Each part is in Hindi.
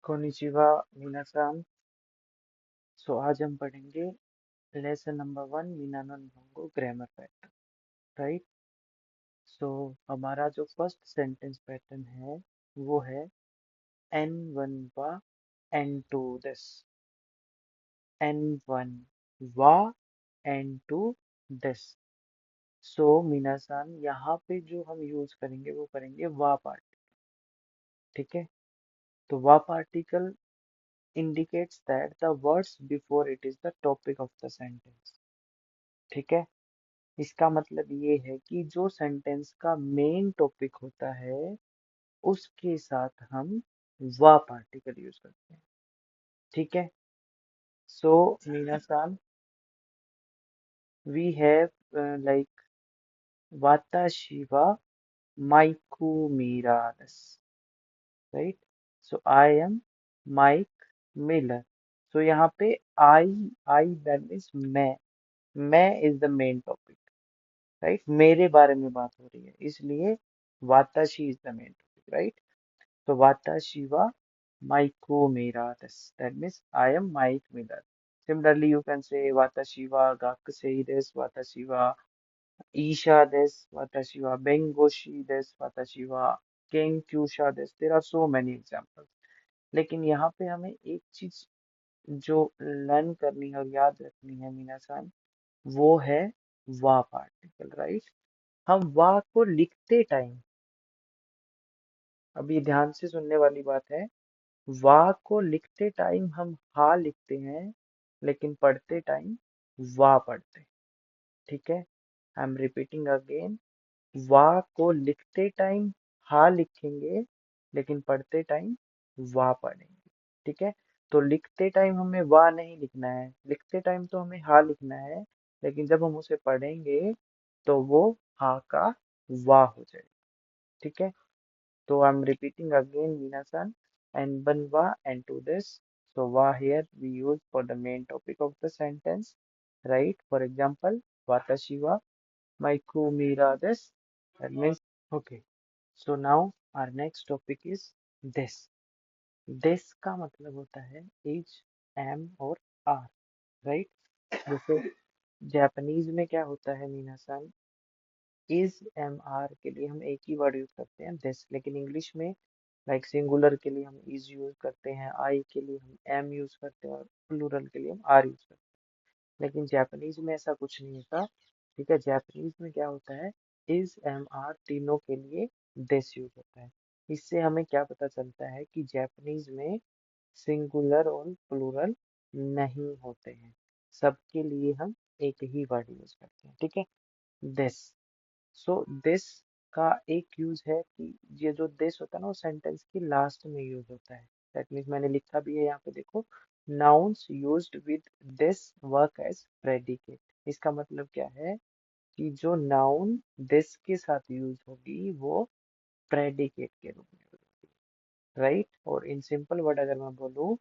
कोनिचिवा मिनासान। सो आज हम पढ़ेंगे lesson number 1 Minna no Nihongo grammar pattern. Right. So हमारा जो फर्स्ट सेंटेंस पैटर्न है वो है एन वन वा एन टू दिस। एन वन वा एन टू दिस। सो मिनासान यहाँ पे जो हम यूज करेंगे वो करेंगे वा पार्टिकल। ठीक है। तो वा particle indicates that the words before it is the topic of the sentence। ठीक है। इसका मतलब ये है कि जो सेंटेंस का मेन टॉपिक होता है उसके साथ हम वा पार्टिकल यूज करते हैं। ठीक है। सो मीनासान वी हैव लाइक वाताशी वा माइकू मीरादस। Right. So I am Mike Miller. So यहाँ पे आई दैट मीन्स मैं is the main topic. Right. मेरे बारे में बात हो रही है इसलिए वाताशी is the main topic. Right. So Watashiwa Maiku Miratas. That means I am Mike Miller. Similarly, you can say Watashiwa Gakusei desu, Watashiwa Isha desu, Watashiwa Bengoshi desu, Watashiwa Kenkyusha desu. There are so many examples. लेकिन यहाँ पे हमें एक चीज जो लर्न करनी है और याद रखनी है मीनासान, वो है वा पार्टिकल। राइट। हम वा को लिखते टाइम, अभी ध्यान से सुनने वाली बात है, वा को लिखते टाइम हम हा लिखते हैं लेकिन पढ़ते टाइम वा पढ़ते हैं। ठीक है। I am repeating again. वा को लिखते टाइम हा लिखेंगे लेकिन पढ़ते टाइम वा पढ़ेंगे। ठीक है। तो लिखते टाइम हमें वा नहीं लिखना है, लिखते टाइम तो हमें हा लिखना है, लेकिन जब हम उसे पढ़ेंगे तो वो हा का वा हो जाएगा। ठीक है। So I'm repeating again, Minasan, and one wa and to this. So wa here we use for the main topic of the sentence, right? For example, watashi wa maiku mira desu. That means okay. So now our next topic is this. This का मतलब होता है is, am और are, right? जैसे जापानीज में क्या होता है मीनासान, इज एम आर के लिए हम एक ही वर्ड यूज करते हैं दिस, लेकिन इंग्लिश में लाइक सिंगुलर के लिए हम इज यूज करते हैं, आई के लिए हम एम यूज करते हैं और प्लूरल के लिए हम आर यूज करते हैं। लेकिन जापानीज में ऐसा कुछ नहीं होता। ठीक है। जापानीज में क्या होता है, इज एम आर तीनों के लिए दिस यूज होता है। इससे हमें क्या पता चलता है कि जापानीज में सिंगुलर और प्लूरल नहीं होते हैं, सबके लिए हम एक ही वर्ड यूज करते हैं। ठीक है। दिस। सो दिस का एक यूज है कि ये जो दिस होता है ना वो सेंटेंस की लास्ट में यूज होता है। दैट मीन्स मैंने लिखा भी है यहाँ पे देखो, nouns used with this work as predicate. इसका मतलब क्या है कि जो नाउन दिस के साथ यूज होगी वो प्रेडिकेट के रूप में होगी। राइट। और इन सिंपल वर्ड अगर मैं बोलूँ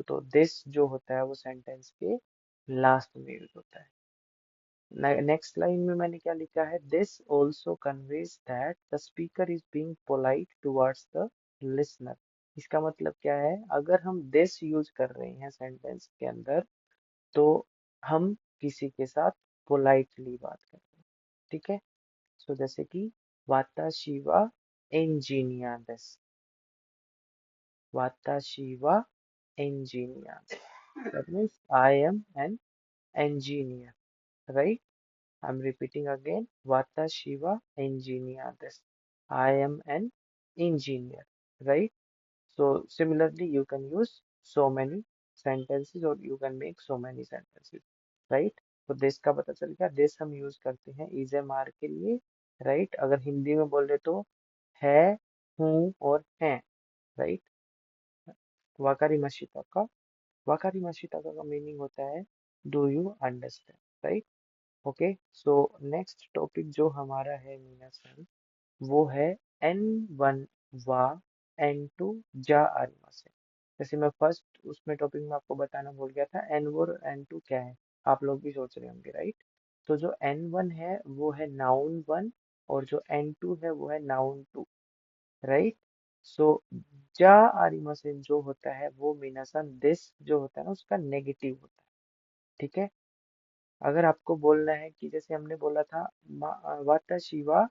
तो दिस जो होता है वो सेंटेंस के लास्ट में यूज होता है। नेक्स्ट लाइन में मैंने क्या लिखा है, this also conveys that the speaker is being polite towards the listener. इसका मतलब क्या है, अगर हम दिस यूज कर रहे हैं सेंटेंस के अंदर तो हम किसी के साथ पोलाइटली बात कर रहे हैं। ठीक है। सो जैसे कि वाताशी वा एंजिनियर दिस, वाताशी वा engineer, that means I am an engineer, right? I'm repeating again. Watashi wa engineer desu. I am an engineer, right? So similarly, you can use so many sentences or you can make so many sentences, right? तो this का पता चल गया। this हम यूज करते हैं is एम आर के लिए, right? अगर हिंदी में बोले तो है, हूँ और हैं, right? वाकारी मशीता का, वाकारी मशीता का मीनिंग होता है do you understand, right? Okay. So next topic जो हमारा है मीना सर, वो है एन वन वा एन टू जा आरिमा से। जैसे मैं फर्स्ट उसमें टॉपिक में आपको बताना भूल गया था, एन वन और एन टू क्या है, आप लोग भी सोच रहे होंगे, राइट? तो जो एन वन है वो है नाउन वन और जो एन टू है वो है नाउन टू, राइट? सो जा आरिमासेन जो होता है वो मीनासन दिस जो होता है ना उसका नेगेटिव होता है। ठीक है। अगर आपको बोलना है कि जैसे हमने बोला था वाताशी वा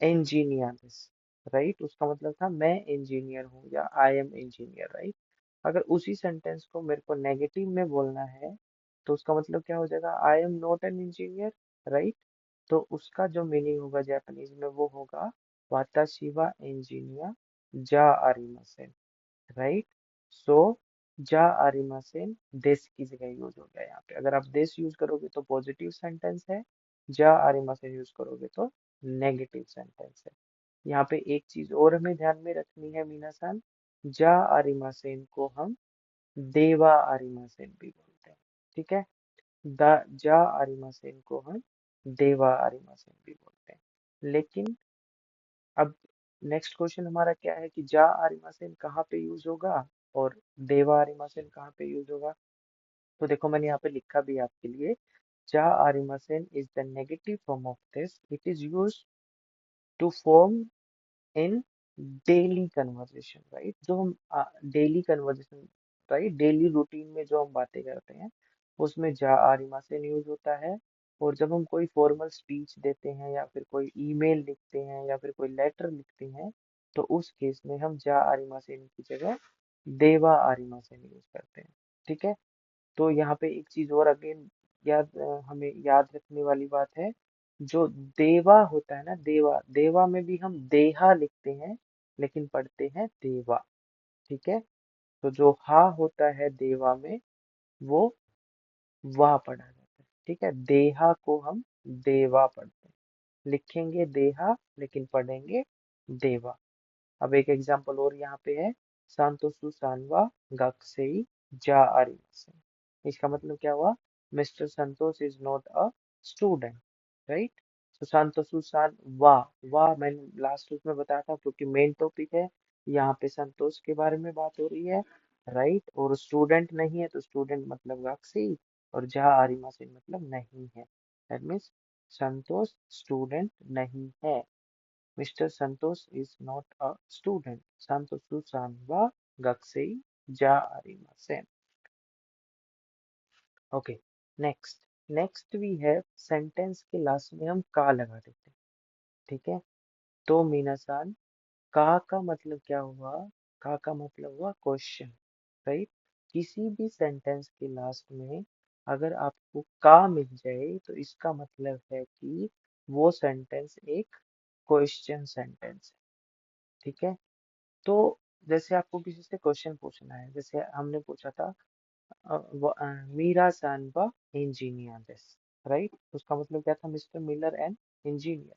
इंजीनियर दिस, राइट, उसका मतलब था मैं इंजीनियर हूँ या आई एम इंजीनियर, राइट। अगर उसी सेंटेंस को मेरे को नेगेटिव में बोलना है तो उसका मतलब क्या हो जाएगा, I am not an engineer, right. तो उसका जो मीनिंग होगा जापानीज में वो होगा वाताशी वा इंजीनियर जा आरिमासेन, राइट। सो जा आरिमासेन देस की जगह यूज हो गया यहाँ पे। अगर आप देस यूज करोगे तो पॉजिटिव सेंटेंस है, जा आरिमासेन यूज करोगे तो नेगेटिव सेंटेंस है। यहाँ पे एक चीज और हमें ध्यान में रखनी है मीनासान, जा आरिमासेन को हम देवा आरिमासेन भी बोलते हैं। ठीक है। द जा आरिमासेन को हम देवा आरिमासेन भी बोलते हैं। लेकिन अब नेक्स्ट क्वेश्चन हमारा क्या है कि जा आरिमासेन कहाँ पे यूज होगा और देवा आरिमासेन कहाँ पे यूज होगा। तो देखो मैंने यहाँ पे लिखा भी है आपके लिए, जा आरिमासेन is the negative form of this, it is use to form in daily conversation, right. जो हम daily conversation, right, daily routine में जो हम बातें करते हैं उसमें जा आरिमा से यूज होता है। और जब हम कोई फॉर्मल स्पीच देते हैं या फिर कोई ईमेल लिखते हैं या फिर कोई लेटर लिखते हैं तो उस केस में हम जा आरिमा से की जगह देवा आरिमा से यूज करते हैं। ठीक है। तो यहाँ पे एक चीज और अगेन हमें याद रखने वाली बात है, जो देवा होता है ना, देवा, देवा में भी हम देहा लिखते हैं लेकिन पढ़ते हैं देवा। ठीक है। तो जो हा होता है देवा में वो वाह पढ़ा जाता है। ठीक है। देहा को हम देवा पढ़ते हैं, लिखेंगे देहा लेकिन पढ़ेंगे देवा। अब एक एग्जांपल और यहाँ पे है, सांतोसु सांवा गक्सेई जा आरिमासेन। इसका मतलब क्या हुआ, mister Santosh is not a student, right. तो सांतोसु सान वाह मैंने लास्ट उसमें बताया था क्योंकि मेन टॉपिक है यहाँ पे संतोष के बारे में बात हो रही है, राइट। और स्टूडेंट नहीं है तो स्टूडेंट मतलब गक्सेई और जा आरिमासेन मतलब नहीं है, दैट मीन्स संतोष स्टूडेंट नहीं है। Mr. Santos is not a student. Santosu san wa gakusei ja arimasen. Okay, next. Next we have sentence के लास्ट में हम का लगा देते हैं। ठीक है। तो मीनासान का मतलब क्या हुआ, का मतलब हुआ क्वेश्चन, राइट। किसी भी सेंटेंस के लास्ट में अगर आपको का मिल जाए तो इसका मतलब है कि वो सेंटेंस एक क्वेश्चन सेंटेंस है। ठीक है। तो जैसे आपको किसी से क्वेश्चन पूछना है, जैसे हमने पूछा था मीरा सान व इंजीनियर दिस, राइट। उसका मतलब क्या था, मिस्टर मिलर एन इंजीनियर।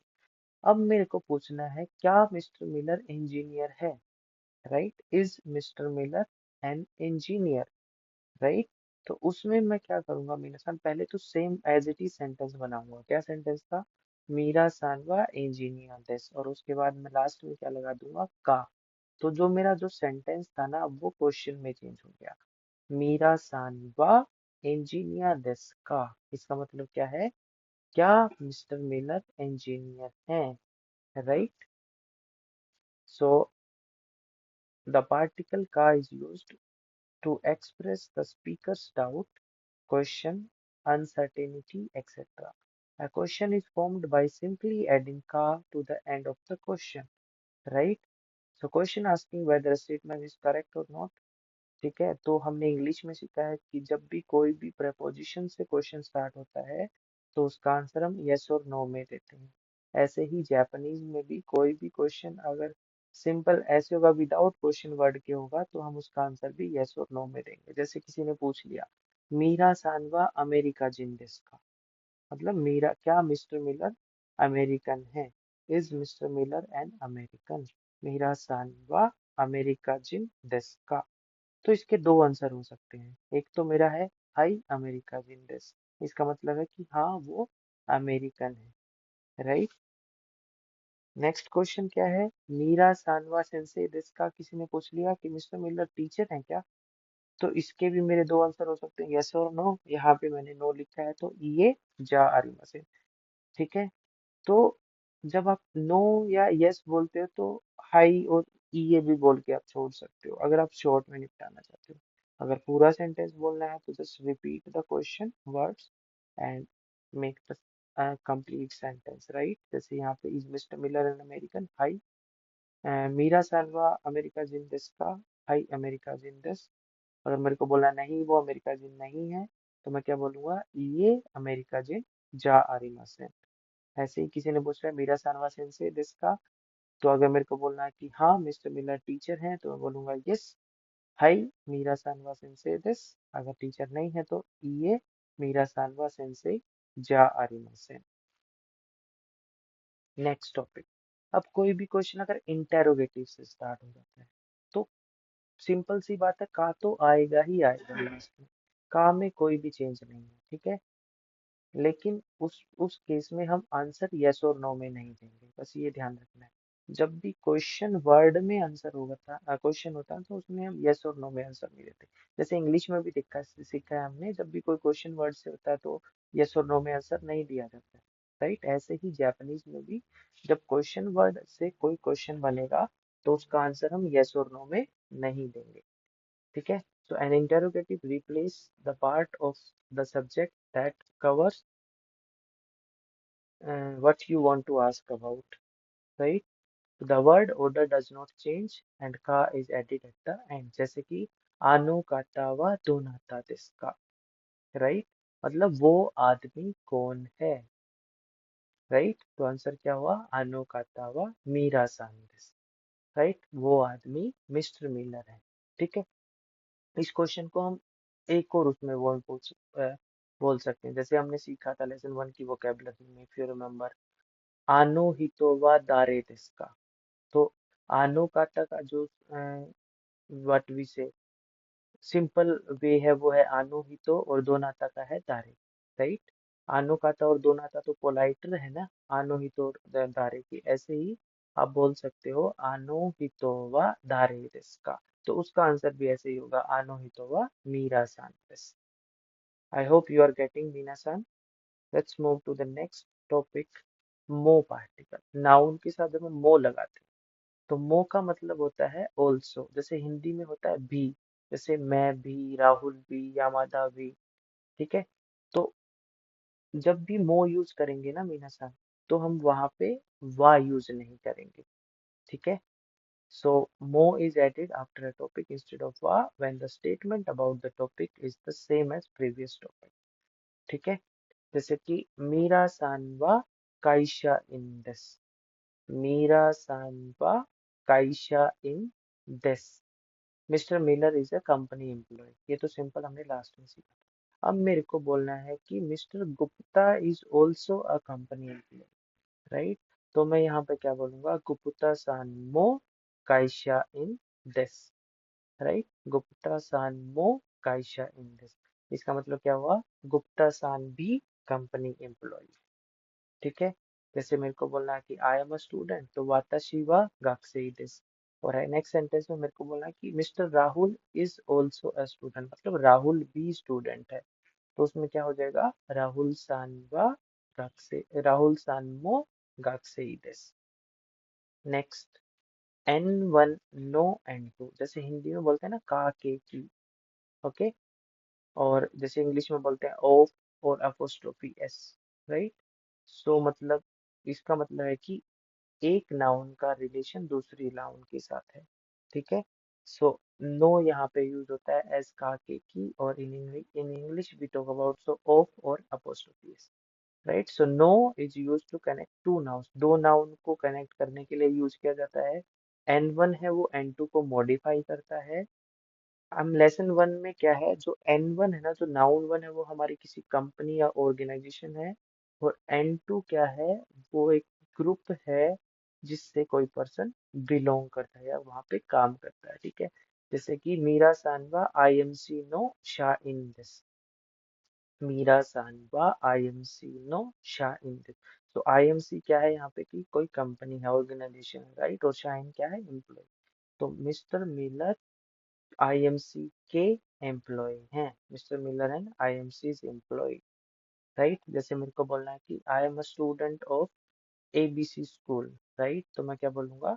अब मेरे को पूछना है क्या मिस्टर मिलर इंजीनियर है, right. Is mister Miller an engineer, right. तो उसमें मैं क्या करूंगा मेरे साथ, पहले तो same as it is sentence बनाऊंगा। क्या सेंटेंस था, मीरा सानवा इंजीनियर दिस, और उसके बाद मैं लास्ट में क्या लगा दूंगा, का। तो जो मेरा जो सेंटेंस था ना अब वो क्वेश्चन में चेंज हो गया, मीरा सानवा इंजीनियर दिस का। इसका मतलब क्या है, क्या मिस्टर मिलर इंजीनियर हैं, राइट। सो द पार्टिकल का is used to express the speaker's doubt, question, uncertainty, etc. A question is formed by simply adding ka to the end of the question, right? So question asking whether a statement is correct or not. ठीक है। तो हमने इंग्लिश में सीखा है कि जब भी कोई भी प्रपोजिशन से क्वेश्चन स्टार्ट होता है तो उसका आंसर हम यस और नो में देते हैं। ऐसे ही जापानीज में भी कोई भी क्वेश्चन अगर सिंपल ऐसे होगा विदाउट क्वेश्चन वर्ड के होगा तो हम उसका आंसर भी यस और नो में देंगे। जैसे किसी ने पूछ लिया मीरा सांवा अमेरिका जिन देश का, मतलब मीरा, क्या मिस्टर मिलर अमेरिकन है, is mister Miller an American, मीरा सांवा अमेरिका जिन देश का। तो इसके दो आंसर हो सकते हैं, एक तो मेरा है हाई अमेरिका जिंदेस, इसका मतलब है कि हाँ वो अमेरिकन है, राइट। नेक्स्ट क्वेश्चन क्या है, मीरा सानवा सेंसे दिस का, किसी ने पूछ लिया कि मिस्टर मिलर टीचर हैं क्या, तो इसके भी मेरे दो आंसर हो सकते हैं, यस और नो। यहाँ पे मैंने नो लिखा है तो ये जा आरिमा से। ठीक है। तो जब आप नो या यस बोलते हो तो हाई और ये भी बोल के आप छोड़ सकते हो अगर आप शॉर्ट में निपटाना चाहते हो। अगर पूरा सेंटेंस बोलना है तो just repeat the question words and make the complete sentence, right. जैसे यहाँ पे is mister Miller an American, हाई मीरा सालवा अमेरिका जिन देश का, हाई अमेरिका जिन देश। अगर मेरे को बोलना नहीं वो अमेरिका जिन नहीं है तो मैं क्या बोलूंगा, ये अमेरिका जिन जा आरिमासेन। ऐसे ही किसी ने पूछा है मीरा सानवा सेंसे देश का, तो अगर मेरे को बोलना है कि हाँ मिस्टर मिलर टीचर हैं तो मैं बोलूंगा यस, हाई मीरा सानवा सेंसे देश। अगर टीचर नहीं है तो ये मीरा सानवा सेंसे जा आरिमासेन। Next topic. अब कोई भी क्वेश्चन अगर इंटेरोगेटिव से स्टार्ट हो जाता है तो सिंपल सी बात है, का तो आएगा ही आएगा लास्ट में, का में कोई भी चेंज नहीं है, ठीक है। लेकिन उस केस में हम आंसर यस और नो में नहीं देंगे, बस ये ध्यान रखना है। जब भी क्वेश्चन वर्ड में आंसर होगा था, क्वेश्चन होता है तो उसमें हम यस और नो में आंसर नहीं देते। जैसे इंग्लिश में भी सीखा है हमने, जब भी कोई क्वेश्चन वर्ड से होता है तो यस और नो में आंसर नहीं दिया जाता है, राइट। ऐसे ही जापानीज में भी जब क्वेश्चन वर्ड से कोई क्वेश्चन बनेगा तो उसका आंसर हम यस और नो में नहीं देंगे, ठीक है। So an interrogative replace the part of the subject that covers what you want to ask about, right? The word order does not change and ka is added at the end. जैसे कि आनो काता वा दोनाता देस्का, राइट। मतलब वो आदमी कौन है, राइट। तो आंसर क्या हुआ, आनो काता वा मीरा सान देस, राइट। वो आदमी मिस्टर मिलर है, ठीक है। इस क्वेश्चन को हम एक और उसमें बोल सकते हैं। जैसे हमने सीखा था लेसन 1 की वोकेबलरी में, इफ यू रिमेम्बर, आनो हितोवा दारे देस्का। तो आनो काटा का जो व्हाट वी से सिंपल वे है वो है आनो हितो और दो नाता का है दारे, राइट। आनो काता और दो नाता तो पोलाइटर है ना, आनो हितो और दारे की। ऐसे ही आप बोल सकते हो आनो हितोवा दारे देस्का, तो उसका आंसर भी ऐसे ही होगा, आनो हितोवा मीरा सान देस। I hope you are getting मीना सान। Let's move to the next topic, मो पार्टिकल। नाउन के साथ जब हम मो लगाते हैं तो मो का मतलब होता है ऑल्सो। जैसे हिंदी में होता है भी, जैसे मैं भी, राहुल भी, यामादा भी, ठीक है। तो जब भी मो यूज करेंगे ना मीना सान, तो हम वहां पे वा यूज नहीं करेंगे, ठीक है। सो मो is added after a topic instead of वा when the statement about the topic is the same as previous topic, ठीक है। जैसे कि मीरा सान वा काइशा इन दिस, मीरा सान वा काइशा इन दिस, mister Miller is a company employ. ये तो सिंपल हमने लास्ट में सीखा। अब मेरे को बोलना है कि mister Gupta is also a company employ, right. तो मैं यहाँ पे क्या बोलूंगा, गुप्ता सान मो काइशा इन दिस, राइट। गुप्ता सान मो काइशा इन दिस, इसका मतलब क्या हुआ, गुप्ता सान भी कंपनी एम्प्लॉय, ठीक है। जैसे मेरे को बोलना है कि आई एम अ स्टूडेंट, तो वाताशी वा गाकुसेई देsu। और नेक्स्ट सेंटेंस में मेरे को बोलना है कि mister Rahul is also a student, मतलब राहुल भी स्टूडेंट है। तो उसमें क्या हो जाएगा, राहुल सान वा गाकुसे, राहुल सान मो गाकुसेई देsu। नेक्स्ट, N1 नो N2, जैसे हिंदी में बोलते हैं ना का के की, ओके। और जैसे इंग्लिश में बोलते हैं ऑफ और अपोस्ट्रोफी एस, राइट। सो मतलब इसका मतलब है कि एक नाउन का रिलेशन दूसरी नाउन के साथ है, ठीक है। सो नो यहाँ पे यूज होता है एज का के की, और in English we talk about so of और apostrophe, right. So no is use to connect to noun, दो नाउन को कनेक्ट करने के लिए यूज किया जाता है। N1 है वो N2 को मॉडिफाई करता है। हम लेसन 1 में क्या है, जो N1 है ना, जो नाउन वन है वो हमारी किसी कंपनी या ऑर्गेनाइजेशन है, और N2 क्या है, वो एक ग्रुप है जिससे कोई पर्सन बिलोंग करता है या वहाँ पे काम करता है, ठीक है। जैसे कि मीरा सांवा IMC नो शा इन दिस, मीरा सांवा IMC नो शा इन दिस। तो IMC क्या है यहाँ पे, कि कोई कंपनी है, ऑर्गेनाइजेशन है, राइट। और शाइन क्या है, एम्प्लॉय। तो मिस्टर मिलर IMC के एम्प्लॉय हैं, mister Miller and IMC employ, right. जैसे मेरे को बोलना है कि I am a student of ABC school, right. तो मैं क्या बोलूंगा,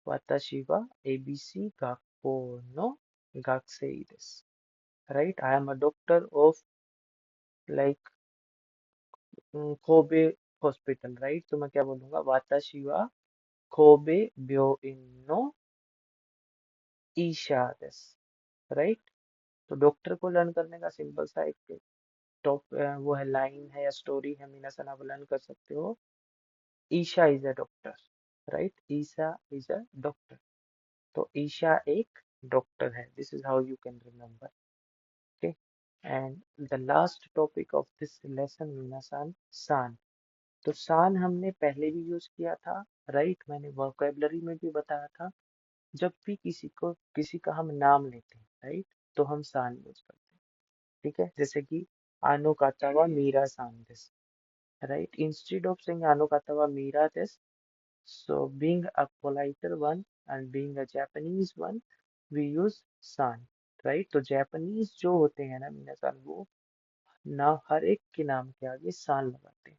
Watashi wa ABC Gakkou no Gakusei desu. Right? I am a doctor of like Kobe hospital. Right? तो मैं क्या बोलूँगा? Watashi wa Kobe Byoin no ईशा desu. राइट? तो डॉक्टर को लर्न करने का सिंपल सा एक टॉप वो है, लाइन है या स्टोरी है, मीनासन आप लर्न कर सकते हो। Isha is a doctor. Right? Isha is a doctor. तो ईशा एक डॉक्टर है। This is how you can remember. Okay, and the last topic of this lesson मीनासन, सान। तो सान हमने पहले भी यूज किया था। राइट? मैंने वोकेबलरी में भी बताया था। जब भी किसी का हम नाम लेते हैं, राइट, तो हम सान यूज करते हैं। ठीक है? जैसे कि आनो कातावा मीरा सान देस। राइट? इंस्टेड ऑफ सेइंग आनो कातावा मीरा देस, so being a politer one and being a Japanese one, we use san. Right? तो जापानीज जो होते हैं ना मीना सान, वो ना हर एक के नाम के आगे सान लगाते हैं।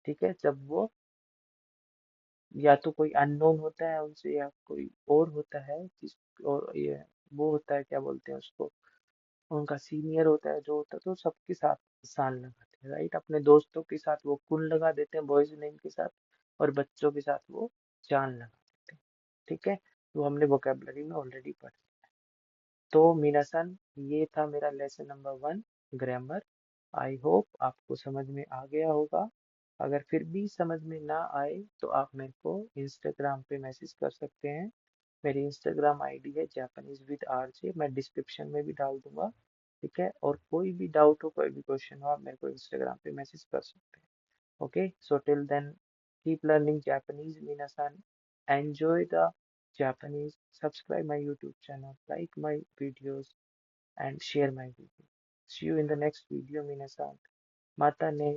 ठीक है? जब वो या तो कोई अननोन होता है उनसे, या कोई और होता है जिस, और ये वो होता है, क्या बोलते हैं उसको, उनका सीनियर होता है जो होता है, तो सबके साथ सान लगाते हैं। राइट? अपने दोस्तों के साथ वो कुन लगा देते हैं बॉयज नेम के साथ, और बच्चों के साथ वो चान लगा देते हैं। ठीक है? तो हमने वोकेबलरी में ऑलरेडी पढ़ा। तो मीनासन, ये था मेरा lesson number 1, grammar. I hope आपको समझ में आ गया होगा। अगर फिर भी समझ में ना आए तो आप मेरे को इंस्टाग्राम पे मैसेज कर सकते हैं। मेरी इंस्टाग्राम आईडी है जापानीज विद आरजे, मैं डिस्क्रिप्शन में भी डाल दूंगा। ठीक है? और कोई भी डाउट हो, कोई भी क्वेश्चन हो, आप मेरे को इंस्टाग्राम पे मैसेज कर सकते हैं। Okay, so till then, keep learning Japanese, Minasan. Enjoy the Japanese. Subscribe my YouTube channel, like my videos, and share my video. See you in the next video, Minasan. Mata ne.